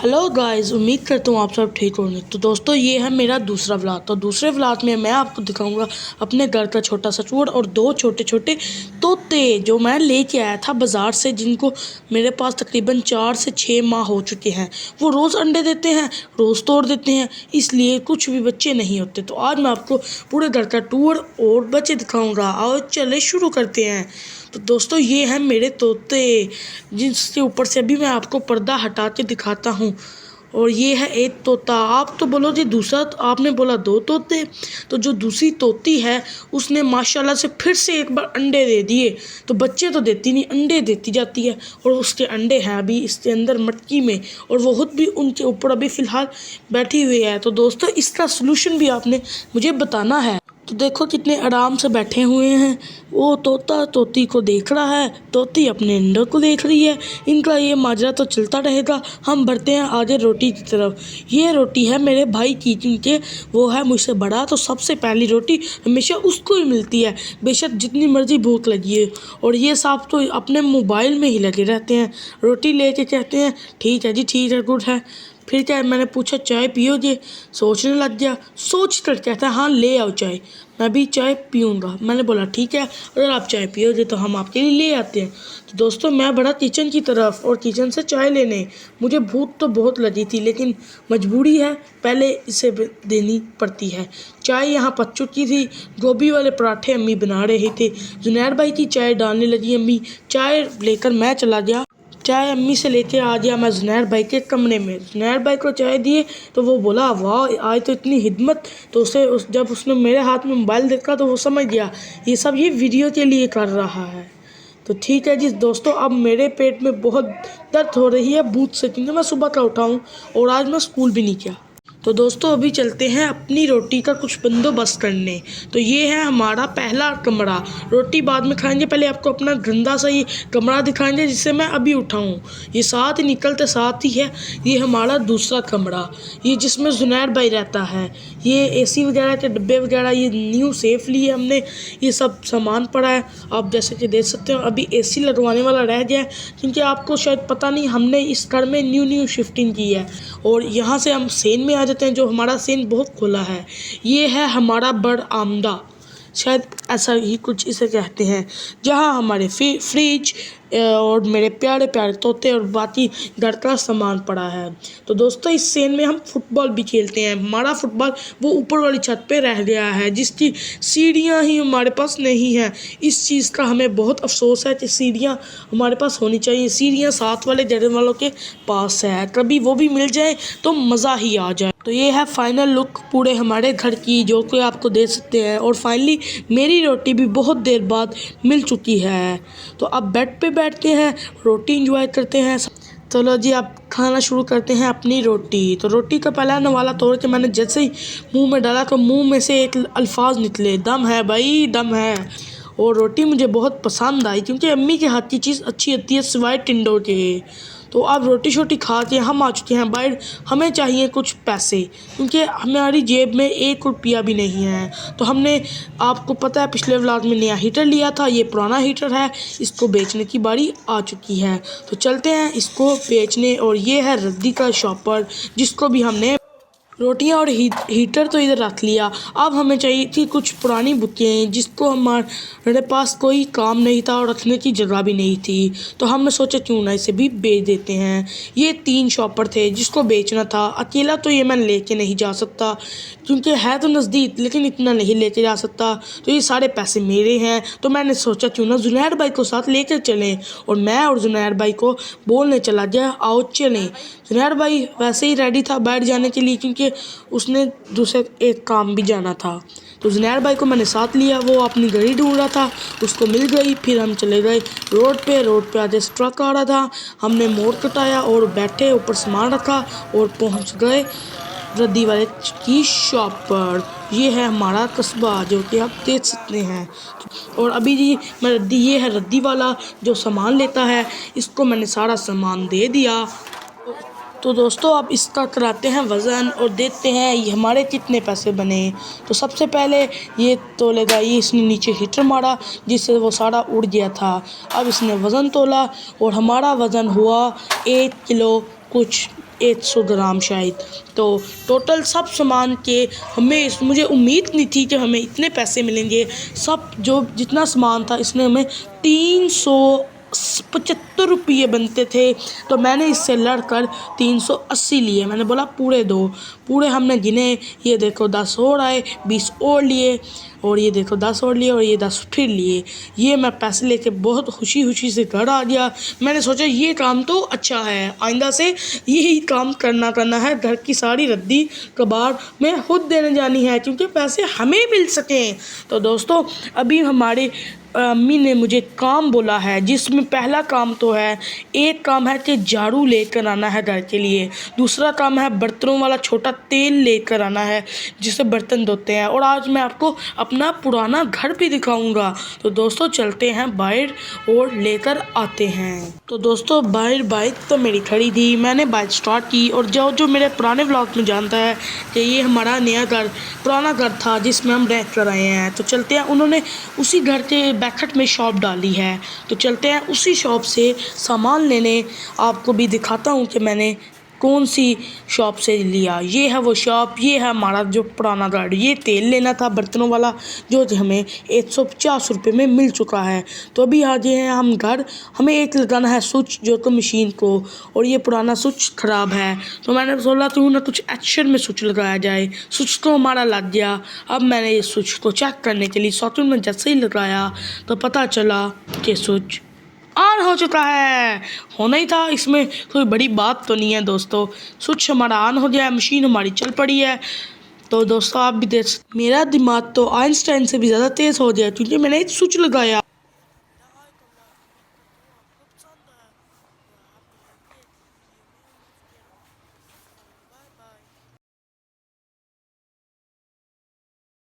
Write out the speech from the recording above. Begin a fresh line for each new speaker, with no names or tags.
Hello guys, उम्मीद करता हूँ आप सब ठीक होंगे। तो दोस्तों, ये है मेरा दूसरा व्लॉग। तो दूसरे व्लॉग में मैं आपको दिखाऊंगा अपने घर का छोटा सा चूड़ और दो छोटे छोटे तोते जो मैं लेके आया था बाज़ार से, जिनको मेरे पास तकरीबन 4 से 6 माह हो चुके हैं। वो रोज़ अंडे देते हैं, रोज़ तोड़ देते हैं, इसलिए कुछ भी बच्चे नहीं होते। तो आज मैं आपको पूरे घर का टूर और बच्चे दिखाऊंगा। आओ चले शुरू करते हैं। तो दोस्तों, ये हैं मेरे तोते, जिसके ऊपर से अभी मैं आपको पर्दा हटा के दिखाता हूँ। और ये है एक तोता। आप तो बोलो जी दूसरा, तो आपने बोला दो तोते। तो जो दूसरी तोती है उसने माशाल्लाह से फिर से एक बार अंडे दे दिए। तो बच्चे तो देती नहीं, अंडे देती जाती है। और उसके अंडे हैं अभी इसके अंदर मटकी में, और वो खुद भी उनके ऊपर अभी फ़िलहाल बैठी हुई है। तो दोस्तों, इसका सलूशन भी आपने मुझे बताना है। तो देखो कितने आराम से बैठे हुए हैं। वो तोता तोती को देख रहा है, तोती अपने अंडों को देख रही है। इनका ये माजरा तो चलता रहेगा। हम बढ़ते हैं आगे रोटी की तरफ। ये रोटी है मेरे भाई की, क्योंकि वो है मुझसे बड़ा, तो सबसे पहली रोटी हमेशा उसको ही मिलती है, बेशक जितनी मर्जी भूख लगी है। और ये साहब तो अपने मोबाइल में ही लगे रहते हैं। रोटी लेके कहते हैं ठीक है जी, ठीक है, गुड है। फिर क्या, मैंने पूछा चाय पियोगे? सोचने लग गया, सोच कर कहता है हाँ ले आओ चाय, मैं भी चाय पीऊँगा। मैंने बोला ठीक है, अगर आप चाय पियोगे तो हम आपके लिए ले आते हैं। तो दोस्तों, मैं बढ़ा किचन की तरफ और किचन से चाय लेने। मुझे भूख तो बहुत लगी थी, लेकिन मजबूरी है, पहले इसे देनी पड़ती है। चाय यहाँ पक चुकी थी। गोभी वाले पराठे अम्मी बना रहे थे। जुनैर भाई की चाय डालने लगी अम्मी। चाय लेकर मैं चला गया, चाय अम्मी से लेके आ गया मैं जुनैर भाई के कमरे में। जुनैर भाई को चाय दिए तो वो बोला वाह आज तो इतनी हिम्मत। तो जब उसने मेरे हाथ में मोबाइल देखा तो वो समझ गया ये सब ये वीडियो के लिए कर रहा है। तो ठीक है जी दोस्तों, अब मेरे पेट में बहुत दर्द हो रही है भूख से, क्योंकि मैं सुबह का उठा हूँ और आज मैं स्कूल भी नहीं गया। तो दोस्तों, अभी चलते हैं अपनी रोटी का कुछ बंदोबस्त करने। तो ये है हमारा पहला कमरा। रोटी बाद में खाएंगे, पहले आपको अपना गंदा सा ये कमरा दिखाएंगे जिससे मैं अभी उठा हूँ। ये साथ ही निकलते साथ ही है, ये हमारा दूसरा कमरा, ये जिसमें जुनैर भाई रहता है। ये एसी वगैरह के डब्बे वगैरह ये न्यू सेफ लिए हमने, ये सब सामान पड़ा है। आप जैसे कि देख सकते हो अभी एसी लगवाने वाला रह गया है, क्योंकि आपको शायद पता नहीं, हमने इस घर में न्यू शिफ्टिंग की है। और यहाँ से हम सेन में आ जाते हैं, जो हमारा सेन बहुत खुला है। ये है हमारा बड़ आमदा, शायद ऐसा ही कुछ इसे कहते हैं, जहाँ हमारे फ्रिज और मेरे प्यारे प्यारे तोते और बाकी घर का सामान पड़ा है। तो दोस्तों, इस सेन में हम फुटबॉल भी खेलते हैं। हमारा फुटबॉल वो ऊपर वाली छत पे रह गया है, जिसकी सीढ़ियाँ ही हमारे पास नहीं हैं। इस चीज़ का हमें बहुत अफसोस है कि सीढ़ियाँ हमारे पास होनी चाहिए। सीढ़ियाँ साथ वाले घर वालों के पास है, कभी वो भी मिल जाए तो मज़ा ही आ जाए। तो ये है फाइनल लुक पूरे हमारे घर की, जो कि आपको देख सकते हैं। और फाइनली मेरी रोटी भी बहुत देर बाद मिल चुकी है। तो अब बेड पे बैठते हैं, रोटी एंजॉय करते हैं। चलो जी, अब खाना शुरू करते हैं अपनी रोटी। तो रोटी का पहला नवाला तोड़ के मैंने जैसे ही मुंह में डाला तो मुंह में से एक अल्फाज निकले, दम है भाई, दम है। और रोटी मुझे बहुत पसंद आई, क्योंकि अम्मी के हाथ की चीज़ अच्छी होती है सिवाय टिंडों के। तो अब रोटी शोटी खा के हम आ चुके हैं बाहर। हमें चाहिए कुछ पैसे, क्योंकि हमारी जेब में 1 रुपया भी नहीं है। तो हमने, आपको पता है पिछले व्लॉग में नया हीटर लिया था, ये पुराना हीटर है, इसको बेचने की बारी आ चुकी है। तो चलते हैं इसको बेचने। और ये है रद्दी का शॉपर, जिसको भी हमने रोटियां और हीटर तो इधर रख लिया। अब हमें चाहिए थी कुछ पुरानी बुकें, जिसको हमारे पास कोई काम नहीं था और रखने की जगह भी नहीं थी। तो हमने सोचा क्यों ना इसे भी बेच देते हैं। ये 3 शॉपर थे जिसको बेचना था। अकेला तो ये मैं लेके नहीं जा सकता, क्योंकि है तो नज़दीक, लेकिन इतना नहीं लेके जा सकता। तो ये सारे पैसे मेरे हैं। तो मैंने सोचा क्यों ना जुनैर भाई को साथ लेकर चलें। और मैं और जुनैर भाई को बोलने चला गया आओ चलें। जुनैर भाई वैसे ही रेडी था बैठ जाने के लिए, क्योंकि उसने दूसरे एक काम भी जाना था। तो जुनैर भाई को मैंने साथ लिया, वो अपनी गाड़ी ढूंढ रहा था, उसको मिल गई। फिर हम चले गए रोड पे आज ट्रक आ रहा था। हमने मोड़ कटाया और बैठे, ऊपर सामान रखा और पहुंच गए रद्दी वाले की शॉप पर। ये है हमारा कस्बा, जो कि आप देख सकते हैं। और अभी जी ये है रद्दी वाला जो सामान लेता है, इसको मैंने सारा सामान दे दिया। तो दोस्तों, अब इसका कराते हैं वज़न और देखते हैं ये हमारे कितने पैसे बने। तो सबसे पहले ये तोलेगा, ये इसने नीचे हीटर मारा जिससे वो सारा उड़ गया था। अब इसने वज़न तोला और हमारा वज़न हुआ 1 किलो कुछ 100 ग्राम शायद। तो टोटल सब सामान के मुझे उम्मीद नहीं थी कि हमें इतने पैसे मिलेंगे। सब जो जितना सामान था इसने हमें 375 रुपये बनते थे। तो मैंने इससे लड़कर 380 लिए। मैंने बोला पूरे दो। पूरे हमने गिने, ये देखो 10 और आए, 20 और लिए, और ये देखो 10 और लिए, और ये 10 फिर लिए। ये मैं पैसे लेके बहुत खुशी से घर आ गया। मैंने सोचा ये काम तो अच्छा है, आइंदा से यही काम करना है। घर की सारी रद्दी कबाड़ में खुद देने जानी है, क्योंकि पैसे हमें मिल सकें। तो दोस्तों अभी हमारे अम्मी ने मुझे काम बोला है, जिसमें पहला काम तो है, एक काम है कि झाड़ू लेकर आना है घर के लिए। दूसरा काम है बर्तनों वाला छोटा तेल लेकर आना है, जिससे बर्तन धोते हैं। और आज मैं आपको अपना पुराना घर भी दिखाऊंगा। तो दोस्तों चलते हैं बाहर और लेकर आते हैं। तो दोस्तों बाहर बाइक तो मेरी खड़ी थी, मैंने बाइक स्टार्ट की। और जो मेरे पुराने व्लॉग में जानता है कि ये हमारा नया घर, पुराना घर था जिसमें हम रह कर आए हैं। तो चलते हैं, उन्होंने उसी घर के बैकट में शॉप डाली है। तो चलते हैं उसी शॉप से सामान लेने। आपको भी दिखाता हूँ कि मैंने कौन सी शॉप से लिया। ये है वो शॉप, ये है हमारा जो पुराना घर। ये तेल लेना था बर्तनों वाला, जो हमें 150 रुपये में मिल चुका है। तो अभी आ गए हैं हम घर। हमें एक लगाना है स्विच जो तो मशीन को, और ये पुराना स्विच ख़राब है। तो मैंने सोचा क्यों ना कुछ एक्शन में स्विच लगाया जाए। स्विच तो हमारा लग गया। अब मैंने ये स्विच को चेक करने के लिए सॉकेट में जैसे ही लगाया तो पता चला कि स्विच ऑन हो चुका है। होना ही था, इसमें कोई बड़ी बात तो नहीं है दोस्तों। स्विच हमारा ऑन हो गया है, मशीन हमारी चल पड़ी है। तो दोस्तों आप भी देख, मेरा दिमाग तो आइंस्टाइन से भी ज़्यादा तेज़ हो गया, क्योंकि मैंने एक स्विच लगाया।